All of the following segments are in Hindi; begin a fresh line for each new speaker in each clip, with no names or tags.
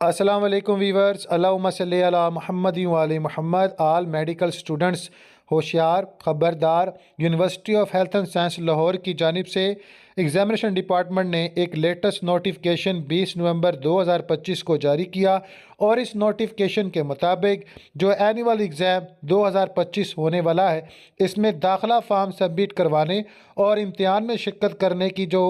अस्सलाम वालेकुम वीवर्स, अल्लाहुम्मा सल्ली अला मुहम्मद व आले मुहम्मद। आल मेडिकल स्टूडेंट्स होशियार खबरदार। University of health and science Lahore की जानिब से एग्ज़ामिनेशन डिपार्टमेंट ने एक लेटेस्ट नोटिफिकेशन 20 नवंबर 2025 को जारी किया और इस नोटिफिकेशन के मुताबिक जो एनुअल एग्ज़ाम 2025 होने वाला है, इसमें दाखिला फार्म सबमिट करवाने और इम्तिहान में शिरकत करने की जो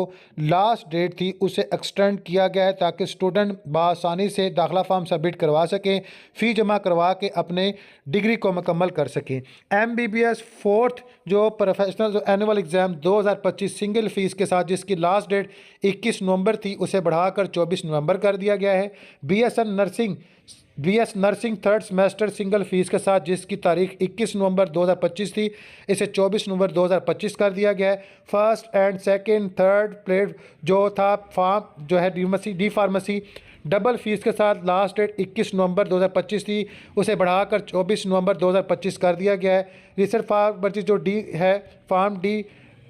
लास्ट डेट थी उसे एक्सटेंड किया गया है ताकि स्टूडेंट बआसानी से दाखिला फार्म सबमिट करवा सकें, फ़ी जमा करवा के अपने डिग्री को मुकम्मल कर सकें। MBBS फोर्थ जो प्रोफेशनल जो एनुअल एग्ज़ाम 2025 सिंगल फ़ीस के साथ जिसकी लास्ट डेट 21 नवंबर थी उसे बढ़ाकर 24 नवंबर कर दिया गया है। BS nursing third semester single fees के साथ जिसकी तारीख 21 नवंबर 2025 थी, इसे 24 नवंबर 2025 कर दिया गया है। First and second third plate जो था फार्म जो है डी फार्मेसी डबल फ़ीस के साथ लास्ट डेट 21 नवंबर 2025 थी, उसे बढ़ाकर 24 नवंबर 2025 कर दिया गया है। रिसर्च फार्मेसी जो डी है फार्म डी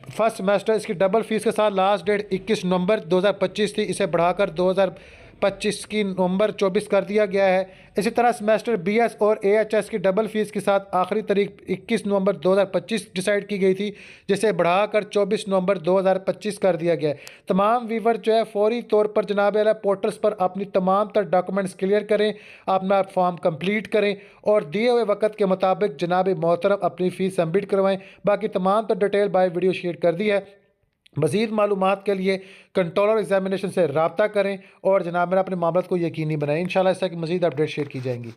फर्स्ट सेमेस्टर, इसकी डबल फ़ीस के साथ लास्ट डेट 21 नवंबर 2025 थी, इसे बढ़ाकर 2025 की नवंबर 24 कर दिया गया है। इसी तरह सेमेस्टर BS और AHS की डबल फ़ीस के साथ आखिरी तारीख 21 नवंबर 2025 डिसाइड की गई थी, जिसे बढ़ाकर 24 नवंबर 2025 कर दिया गया है। तमाम वीवर जो है फौरी तौर पर जनाब आला पोर्टल्स पर अपनी तमाम तर डॉक्यूमेंट्स क्लियर करें, अपना फॉर्म कंप्लीट करें और दिए हुए वक्त के मुताबिक जनाब मोहतरम अपनी फ़ीस सबमिट करवाएँ। बाकी तमाम तर डिटेल बाय वीडियो शेयर कर दी है। मज़ीद मालूमात के लिए कंट्रोलर एग्जामिनेशन से रब्ता करें और जनाब मेरा अपने मामला को यकीनी बनाएं। इंशाल्लाह इस तरह की मज़ीद अपडेट शेयर की जाएंगी।